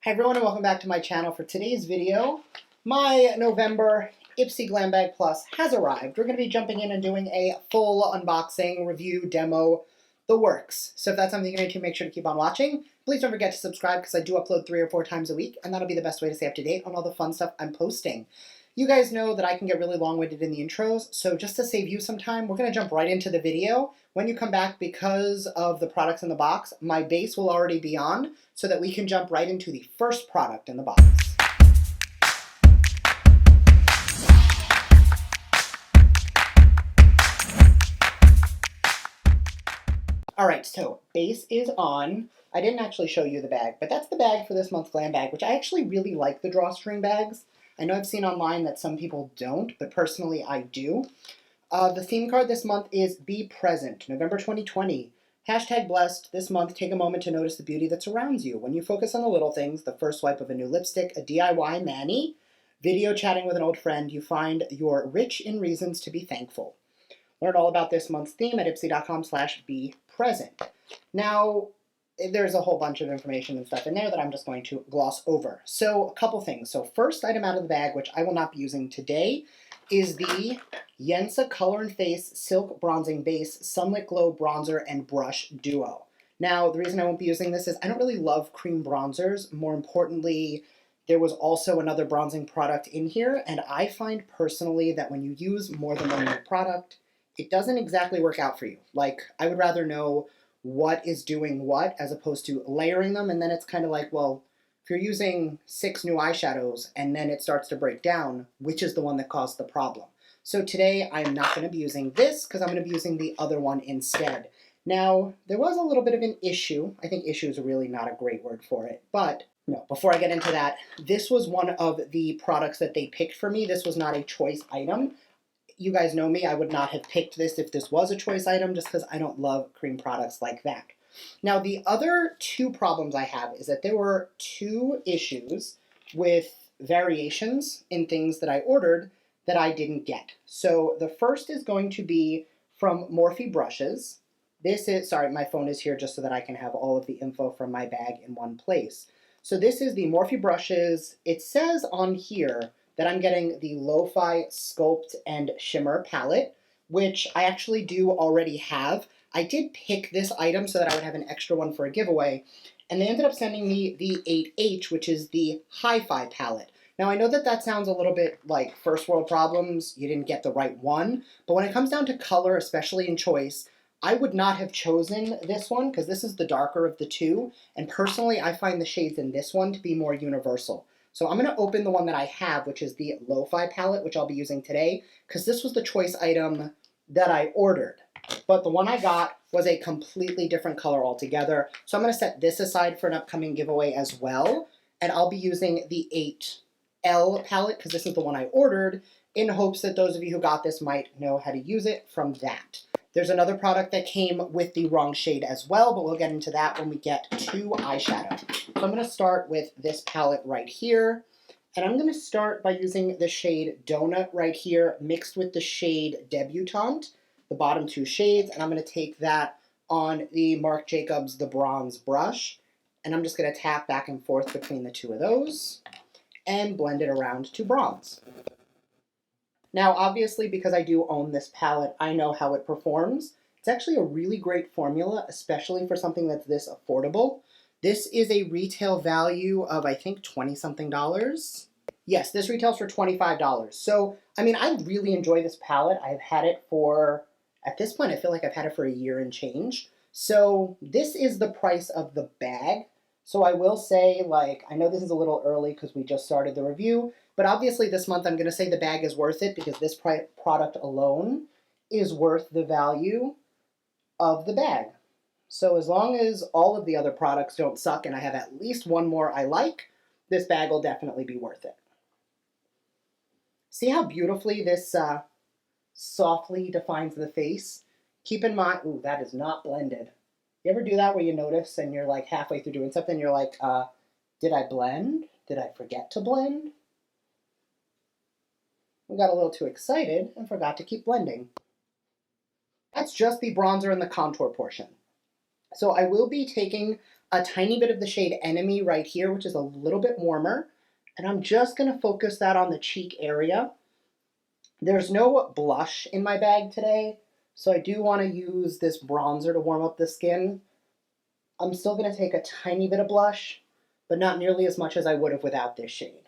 Hi everyone and welcome back to my channel. For today's video, my November IPSY Glam Bag Plus has arrived. We're going to be jumping in and doing a full unboxing, review, demo, the works. So if that's something you're into, make sure to keep on watching. Please don't forget to subscribe because I do upload 3 or 4 times a week, and that'll be the best way to stay up to date on all the fun stuff I'm posting. You guys know that I can get really long-winded in the intros, so just to save you some time, we're going to jump right into the video. When you come back, because of the products in the box, my base will already be on, so that we can jump right into the first product in the box. Alright, so base is on. I didn't actually show you the bag, but that's the bag for this month's Glam Bag, which I actually really like the drawstring bags. I know I've seen online that some people don't, but personally I do. The theme card this month is Be Present, November 2020. Hashtag blessed. This month, take a moment to notice the beauty that surrounds you. When you focus on the little things, the first swipe of a new lipstick, a DIY mani, video chatting with an old friend, you find you're rich in reasons to be thankful. Learn all about this month's theme at ipsy.com/bepresent. Now, there's a whole bunch of information and stuff in there that I'm just going to gloss over. So a couple things. So first item out of the bag, which I will not be using today, is the Yensa Color & Face Silk Bronzing Base Sunlit Glow Bronzer and Brush Duo. Now, the reason I won't be using this is I don't really love cream bronzers. More importantly, there was also another bronzing product in here, and I find personally that when you use more than one product, it doesn't exactly work out for you. Like, I would rather know what is doing what as opposed to layering them, and then it's kind of like, well, if you're using 6 new eyeshadows and then it starts to break down, which is the one that caused the problem? So today I'm not going to be using this because I'm going to be using the other one instead. Now, there was a little bit of an issue. I think issue is really not a great word for it, but no, before I get into that, this was one of the products that they picked for me. This was not a choice item. You guys know me, I would not have picked this if this was a choice item just because I don't love cream products like that. Now, the other 2 problems I have is that there were 2 issues with variations in things that I ordered that I didn't get. So the first is going to be from Morphe Brushes. This is, sorry, my phone is here just so that I can have all of the info from my bag in one place. So this is the Morphe Brushes. It says on here that I'm getting the Lo-Fi Sculpt and Shimmer palette, which I actually do already have. I did pick this item so that I would have an extra one for a giveaway, and they ended up sending me the 8H, which is the Hi-Fi palette. Now, I know that that sounds a little bit like first world problems, you didn't get the right one, but when it comes down to color, especially in choice, I would not have chosen this one because this is the darker of the 2, and personally I find the shades in this one to be more universal. So I'm going to open the one that I have, which is the Lo-Fi palette, which I'll be using today, because this was the choice item that I ordered. But the one I got was a completely different color altogether. So I'm going to set this aside for an upcoming giveaway as well. And I'll be using the 8L palette, because this is the one I ordered, in hopes that those of you who got this might know how to use it from that. There's another product that came with the wrong shade as well, but we'll get into that when we get to eyeshadow. So I'm going to start with this palette right here. And I'm going to start by using the shade Donut right here, mixed with the shade Debutante, the bottom 2 shades. And I'm going to take that on the Marc Jacobs The Bronze brush. And I'm just going to tap back and forth between the 2 of those and blend it around to bronze. Now, obviously, because I do own this palette, I know how it performs. It's actually a really great formula, especially for something that's this affordable. This is a retail value of, I think, $20-something. Yes, this retails for $25. So, I mean, I really enjoy this palette. I've had it for, at this point, I feel like I've had it for a year and change. So, this is the price of the bag. So I will say, like, I know this is a little early because we just started the review, but obviously this month I'm going to say the bag is worth it because this product alone is worth the value of the bag. So as long as all of the other products don't suck and I have at least one more I like, this bag will definitely be worth it. See how beautifully this softly defines the face? Keep in mind, ooh, that is not blended. You ever do that where you notice and you're like halfway through doing something, you're like, did I blend? Did I forget to blend? We got a little too excited and forgot to keep blending. That's just the bronzer and the contour portion. So I will be taking a tiny bit of the shade Enemy right here, which is a little bit warmer. And I'm just going to focus that on the cheek area. There's no blush in my bag today, so I do want to use this bronzer to warm up the skin. I'm still going to take a tiny bit of blush, but not nearly as much as I would have without this shade.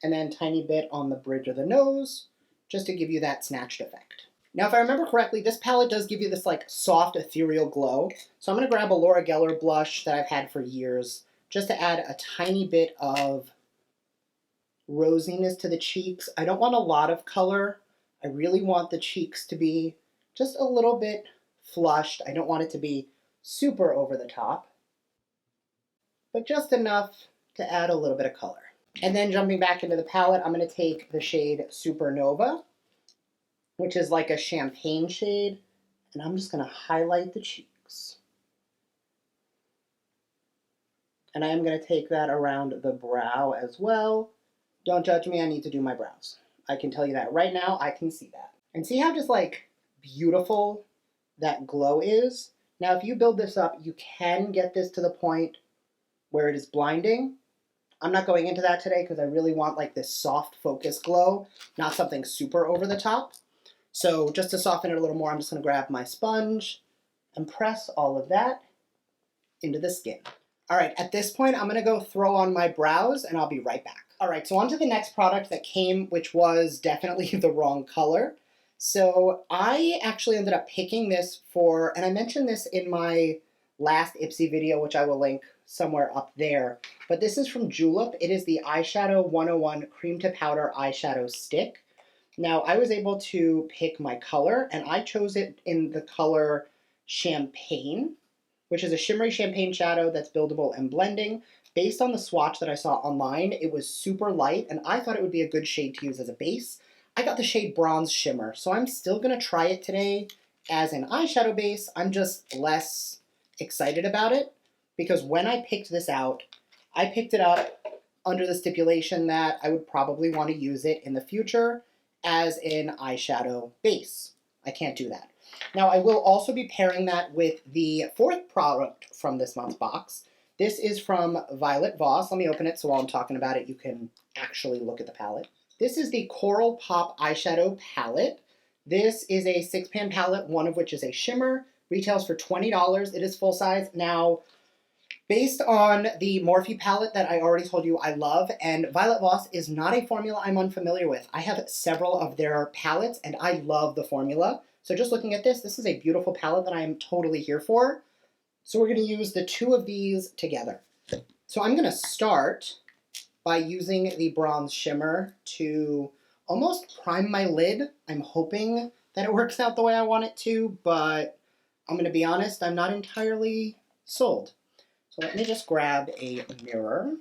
And then tiny bit on the bridge of the nose, just to give you that snatched effect. Now, if I remember correctly, this palette does give you this like soft, ethereal glow. So I'm going to grab a Laura Geller blush that I've had for years, just to add a tiny bit of rosiness to the cheeks. I don't want a lot of color. I really want the cheeks to be just a little bit flushed. I don't want it to be super over the top, but just enough to add a little bit of color. And then jumping back into the palette, I'm going to take the shade Supernova, which is like a champagne shade, and I'm just going to highlight the cheeks. And I am going to take that around the brow as well. Don't judge me, I need to do my brows. I can tell you that right now, I can see that. And see how just like beautiful that glow is? Now, if you build this up, you can get this to the point where it is blinding. I'm not going into that today because I really want like this soft focus glow, not something super over the top. So just to soften it a little more, I'm just going to grab my sponge and press all of that into the skin. All right, at this point, I'm going to go throw on my brows and I'll be right back. All right, so on to the next product that came, which was definitely the wrong color. So I actually ended up picking this for, and I mentioned this in my last IPSY video, which I will link somewhere up there, but this is from Julep. It is the Eyeshadow 101 Cream to Powder Eyeshadow Stick. Now, I was able to pick my color, and I chose it in the color Champagne, which is a shimmery champagne shadow that's buildable and blending. Based on the swatch that I saw online, it was super light, and I thought it would be a good shade to use as a base. I got the shade Bronze Shimmer, so I'm still going to try it today as an eyeshadow base. I'm just less excited about it, because when I picked this out, I picked it up under the stipulation that I would probably want to use it in the future as an eyeshadow base. I can't do that. Now, I will also be pairing that with the fourth product from this month's box. This is from Violet Voss. Let me open it so while I'm talking about it, you can actually look at the palette. This is the Coral Pop Eyeshadow Palette. This is a 6-pan palette, one of which is a shimmer. Retails for $20. It is full size. Now, based on the Morphe palette that I already told you I love, and Violet Voss is not a formula I'm unfamiliar with. I have several of their palettes, and I love the formula. So just looking at this, this is a beautiful palette that I am totally here for. So we're going to use the two of these together. So I'm going to start by using the Bronze Shimmer to almost prime my lid. I'm hoping that it works out the way I want it to, but I'm going to be honest, I'm not entirely sold. So let me just grab a mirror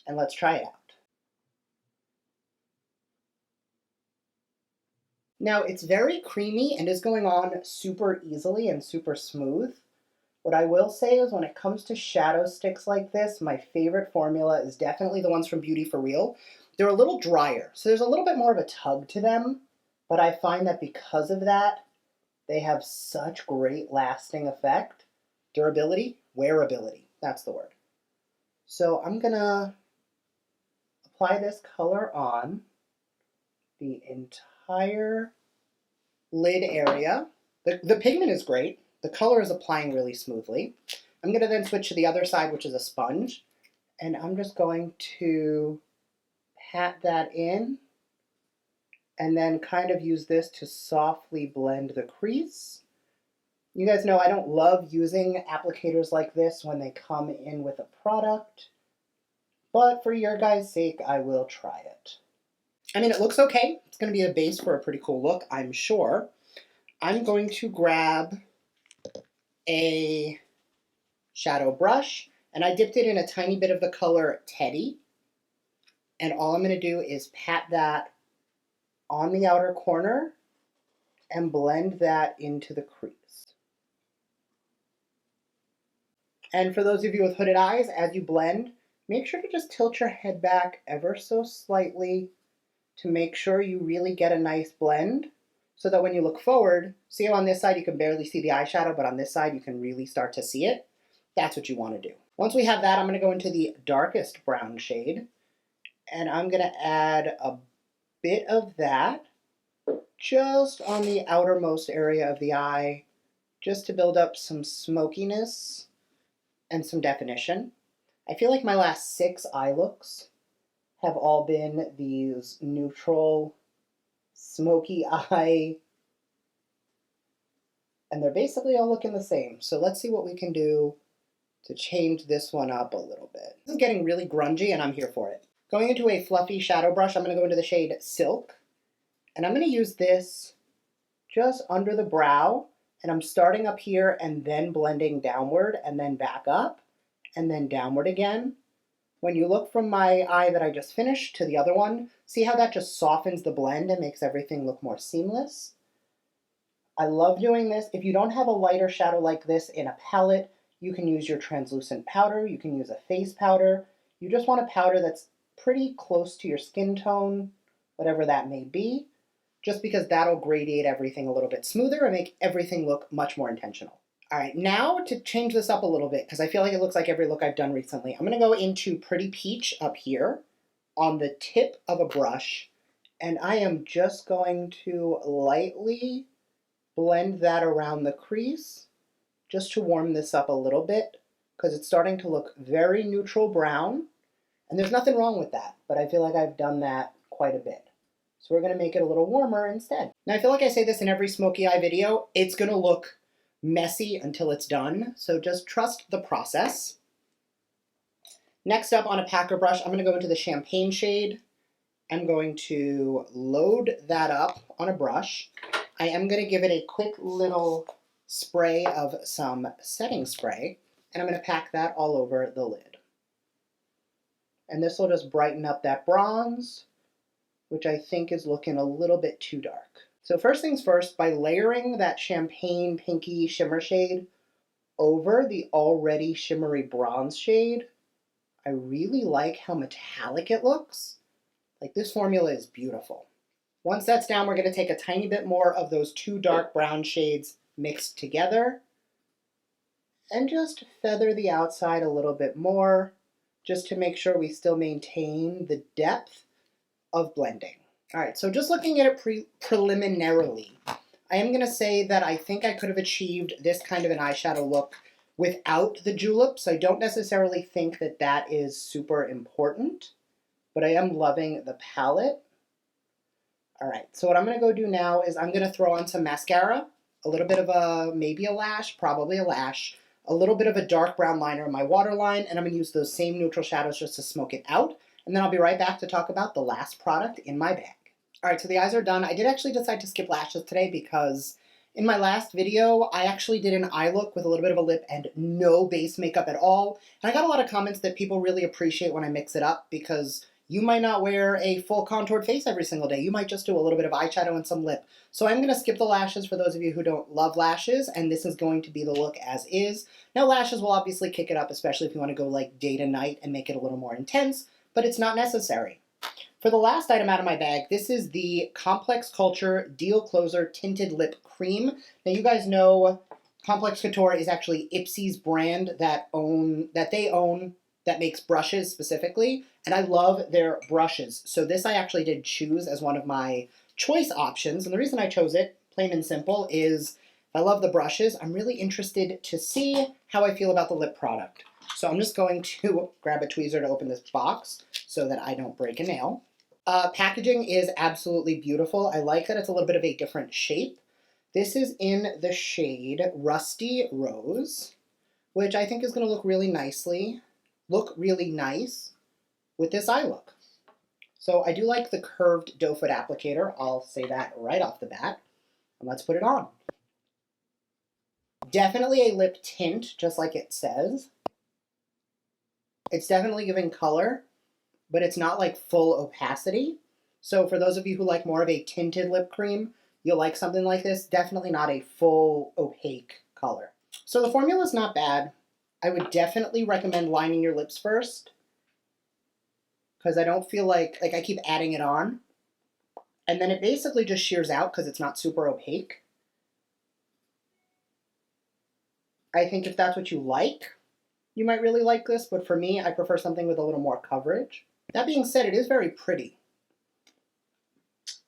and let's try it out. Now, it's very creamy and is going on super easily and super smooth. What I will say is when it comes to shadow sticks like this, my favorite formula is definitely the ones from Beauty For Real. They're a little drier, so there's a little bit more of a tug to them, but I find that because of that, they have such great lasting effect. Durability, wearability, that's the word. So I'm gonna apply this color on the entire lid area. The pigment is great. The color is applying really smoothly. I'm going to then switch to the other side, which is a sponge, and I'm just going to pat that in and then kind of use this to softly blend the crease. You guys know I don't love using applicators like this when they come in with a product, but for your guys' sake, I will try it. I mean, it looks okay. It's going to be a base for a pretty cool look, I'm sure. I'm going to grab a shadow brush, and I dipped it in a tiny bit of the color Teddy. And all I'm going to do is pat that on the outer corner and blend that into the crease. And for those of you with hooded eyes, as you blend, make sure to just tilt your head back ever so slightly to make sure you really get a nice blend, so that when you look forward, see how on this side you can barely see the eyeshadow, but on this side you can really start to see it. That's what you want to do. Once we have that, I'm going to go into the darkest brown shade, and I'm going to add a bit of that just on the outermost area of the eye, just to build up some smokiness and some definition. I feel like my last 6 eye looks have all been these neutral, smoky eye, and they're basically all looking the same. So let's see what we can do to change this one up a little bit. This is getting really grungy, and I'm here for it. Going into a fluffy shadow brush, I'm going to go into the shade Silk, and I'm going to use this just under the brow, and I'm starting up here and then blending downward and then back up and then downward again. When you look from my eye that I just finished to the other one, see how that just softens the blend and makes everything look more seamless? I love doing this. If you don't have a lighter shadow like this in a palette, you can use your translucent powder, you can use a face powder. You just want a powder that's pretty close to your skin tone, whatever that may be, just because that'll gradiate everything a little bit smoother and make everything look much more intentional. All right, now to change this up a little bit, because I feel like it looks like every look I've done recently, I'm going to go into Pretty Peach up here on the tip of a brush, and I am just going to lightly blend that around the crease just to warm this up a little bit, because it's starting to look very neutral brown, and there's nothing wrong with that, but I feel like I've done that quite a bit. So we're going to make it a little warmer instead. Now I feel like I say this in every smoky eye video, it's going to look messy until it's done, so just trust the process. Next up, on a packer brush, I'm going to go into the Champagne shade. I'm going to load that up on a brush. I am going to give it a quick little spray of some setting spray, and I'm going to pack that all over the lid. And this will just brighten up that bronze, which I think is looking a little bit too dark. So first things first, by layering that champagne pinky shimmer shade over the already shimmery bronze shade, I really like how metallic it looks. Like, this formula is beautiful. Once that's down, we're going to take a tiny bit more of those 2 dark brown shades mixed together and just feather the outside a little bit more, just to make sure we still maintain the depth of blending. All right, so just looking at it preliminarily, I am going to say that I think I could have achieved this kind of an eyeshadow look without the juleps. I don't necessarily think that that is super important, but I am loving the palette. All right, so what I'm going to go do now is I'm going to throw on some mascara, a little bit of a, maybe a lash, probably a lash, a little bit of a dark brown liner in my waterline, and I'm going to use those same neutral shadows just to smoke it out. And then I'll be right back to talk about the last product in my bag. All right, so the eyes are done. I did actually decide to skip lashes today because in my last video, I actually did an eye look with a little bit of a lip and no base makeup at all. And I got a lot of comments that people really appreciate when I mix it up, because you might not wear a full contoured face every single day. You might just do a little bit of eyeshadow and some lip. So I'm going to skip the lashes for those of you who don't love lashes, and this is going to be the look as is. Now lashes will obviously kick it up, especially if you want to go like day to night and make it a little more intense, but it's not necessary. For the last item out of my bag, this is the Complex Culture Deal Closer Tinted Lip Cream. Now you guys know Complex Couture is actually IPSY's brand that they own that makes brushes specifically, and I love their brushes. So this I actually did choose as one of my choice options, and the reason I chose it, plain and simple, is I love the brushes. I'm really interested to see how I feel about the lip product. So I'm just going to grab a tweezer to open this box so that I don't break a nail. Packaging is absolutely beautiful. I like that it's a little bit of a different shape. This is in the shade Rusty Rose, which I think is going to look really nice with this eye look. So I do like the curved doe foot applicator. I'll say that right off the bat. And let's put it on. Definitely a lip tint, just like it says. It's definitely giving color, but it's not like full opacity. So for those of you who like more of a tinted lip cream, you'll like something like this. Definitely not a full opaque color. So the formula is not bad. I would definitely recommend lining your lips first, because I don't feel like I keep adding it on. And then it basically just shears out because it's not super opaque. I think if that's what you like, you might really like this, but for me, I prefer something with a little more coverage. That being said, it is very pretty,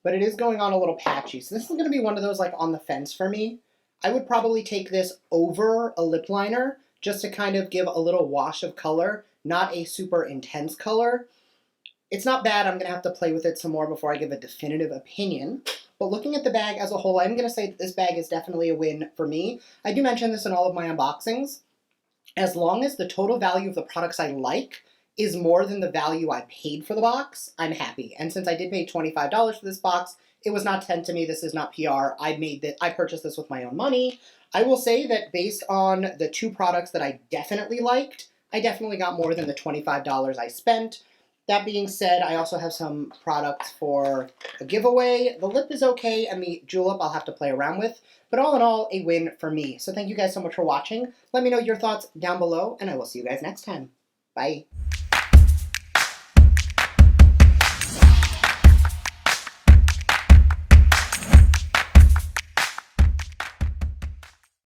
but it is going on a little patchy. So this is going to be one of those like on the fence for me. I would probably take this over a lip liner just to kind of give a little wash of color, not a super intense color. It's not bad. I'm going to have to play with it some more before I give a definitive opinion. But looking at the bag as a whole, I'm going to say that this bag is definitely a win for me. I do mention this in all of my unboxings. As long as the total value of the products I like is more than the value I paid for the box, I'm happy. And since I did pay $25 for this box, it was not sent to me. This is not PR. I purchased this with my own money. I will say that based on the two products that I definitely liked, I definitely got more than the $25 I spent. That being said, I also have some products for a giveaway. The lip is okay, and the julep I'll have to play around with. But all in all, a win for me. So thank you guys so much for watching. Let me know your thoughts down below, and I will see you guys next time. Bye.